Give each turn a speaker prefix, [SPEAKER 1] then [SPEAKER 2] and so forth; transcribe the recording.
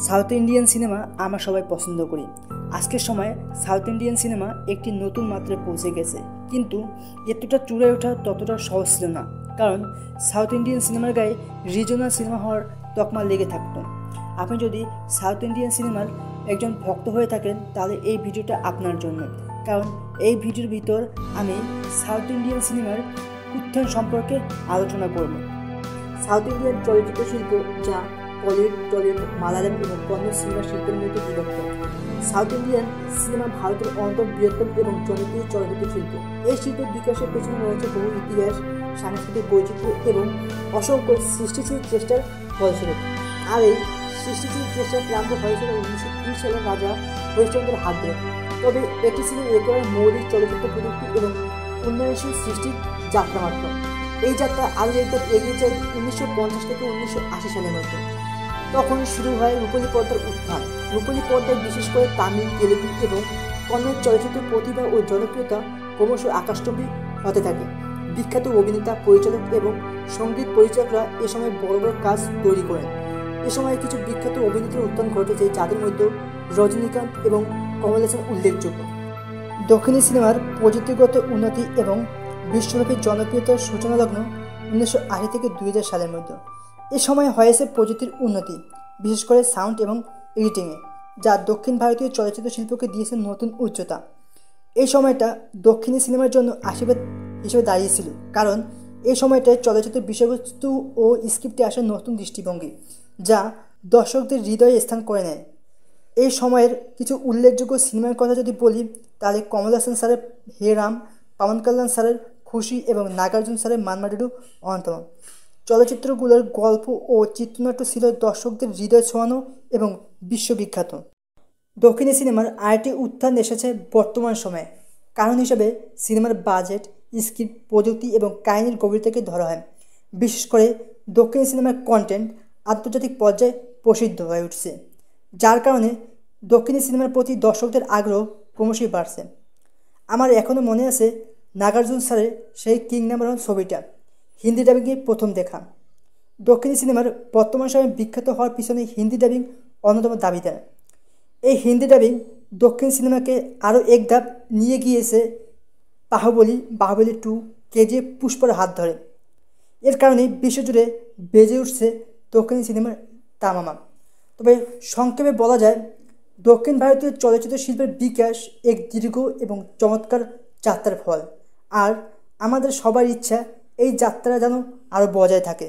[SPEAKER 1] South Indian cinema আমরা সবাই পছন্দ করি। আজকের সময়ে সাউথ ইন্ডিয়ান সিনেমা একটি নতুন মাত্রায় পৌঁছে গেছে, কিন্তু এতটা চূড়ায় ওঠা ততটা সহজ ছিল না। কারণ সাউথ ইন্ডিয়ান সিনেমার গায়ে রিজনাল সিনেমা হওয়ার তকমা লেগে থাকতো। আপনি যদি সাউথ ইন্ডিয়ান সিনেমার একজন ভক্ত হয়ে থাকেন তাহলে এই ভিডিওটা আপনার জন্য। কারণ এই ভিডিওর ভিতর আমি সাউথ ইন্ডিয়ান সিনেমার উত্থান সম্পর্কে আলোচনা করব। সাউথ ইন্ডিয়ান চলচ্চিত্র শিল্প যা বলিউড, টলিউড, মালায়ালাম এবং কন্নড় সিনেমা শিল্পের মধ্যে বিভক্ত। সাউথ ইন্ডিয়ান সিনেমা ভারতের অন্যতম বৃহত্তম এবং জনপ্রিয় চলচ্চিত্র শিল্প। এই শিল্পের বিকাশের পেছনে রয়েছে বহু ইতিহাস, সাংস্কৃতিক বৈচিত্র্য এবং অসংখ্য সৃষ্টিশীল চেষ্টার ফলস্বরূপ। আর এই সৃষ্টিশীল চেষ্টার প্রারম্ভ হয়েছিল 1930 সালের রাজা হরিশ্চন্দ্রের হাত ধরে। তবে এটি ছিল একেবারে মৌলিক চলচ্চিত্র প্রযুক্তি এবং উন্নয়নশীল সৃষ্টির যাত্রা মাত্র। এই যাত্রা আরও একবার এগিয়ে যায় 1950 থেকে 1980 সালের মধ্যে। তখন শুরু হয় রূপলী পর্দার উত্থান। রূপলী পর্দায় বিশেষ করে তামিল, তেলেগু এবং কন্নড় চলচ্চিত্রের প্রতিভা ও জনপ্রিয়তা ক্রমশ আকাশচুম্বী হতে থাকে। বিখ্যাত অভিনেতা, পরিচালক এবং সঙ্গীত পরিচালকরা এ সময় বড় বড় কাজ তৈরি করেন। এ সময় কিছু বিখ্যাত অভিনেত্রীর উত্থান ঘটেছে, যাদের মধ্যে রজনীকান্ত এবং কমল হাসান উল্লেখযোগ্য। দক্ষিণী সিনেমার প্রযুক্তিগত উন্নতি এবং বিশ্বব্যাপী জনপ্রিয়তার সূচনা লগ্ন 1980 থেকে 2000 সালের মধ্যে। এ সময় হয়েছে প্রযুক্তির উন্নতি, বিশেষ করে সাউন্ড এবং এডিটিংয়ে, যা দক্ষিণ ভারতীয় চলচ্চিত্র শিল্পকে দিয়েছে নতুন উচ্চতা। এই সময়টা দক্ষিণী সিনেমার জন্য আশীর্বাদ হিসেবে দাঁড়িয়েছিল, কারণ এই সময়টায় চলচ্চিত্রের বিষয়বস্তু ও স্ক্রিপ্টে আসা নতুন দৃষ্টিভঙ্গি, যা দর্শকদের হৃদয়ে স্থান করে নেয়। এই সময়ের কিছু উল্লেখযোগ্য সিনেমার কথা যদি বলি, তাহলে কমল হাসান স্যারের হে রাম, পাওয়ান কাল্যাণ স্যারের খুশি এবং নাগার্জুন স্যারের মানমাডুডু অন্যতম। চলচ্চিত্রগুলোর গল্প ও চিত্রনাট্য ছিল দর্শকদের হৃদয় ছোঁয়ানো এবং বিশ্ববিখ্যাত। দক্ষিণী সিনেমার আরেকটি উত্থান এসেছে বর্তমান সময়ে। কারণ হিসেবে সিনেমার বাজেট, স্ক্রিপ্ট, প্রযুক্তি এবং কাহিনীর গভীরতাকে ধরা হয়। বিশেষ করে দক্ষিণী সিনেমার কন্টেন্ট আন্তর্জাতিক পর্যায়ে প্রসিদ্ধ হয়ে উঠছে, যার কারণে দক্ষিণী সিনেমার প্রতি দর্শকদের আগ্রহ ক্রমশই বাড়ছে। আমার এখনও মনে আছে নাগার্জুন স্যারের সেই কিং নাম্বার 1 ছবিটা হিন্দি ডাবিংয়ে প্রথম দেখা। দক্ষিণী সিনেমার বর্তমান সময়ে বিখ্যাত হওয়ার পিছনে হিন্দি ডাবিং অন্যতম দাবিদার। এই হিন্দি ডাবিং দক্ষিণ সিনেমাকে আরও এক ধাপ নিয়ে গিয়েছে বাহুবলী, বাহুবলী 2, কেজিএফ, পুষ্পার হাত ধরে। এর কারণে বিশ্বজুড়ে বেজে উঠছে দক্ষিণী সিনেমার তামামা। তবে সংক্ষেপে বলা যায়, দক্ষিণ ভারতীয় চলচ্চিত্র শিল্পের বিকাশ এক দীর্ঘ এবং চমৎকার যাত্রার ফল। আর আমাদের সবার ইচ্ছা এই যাত্রা যেন আরও বজায় থাকে।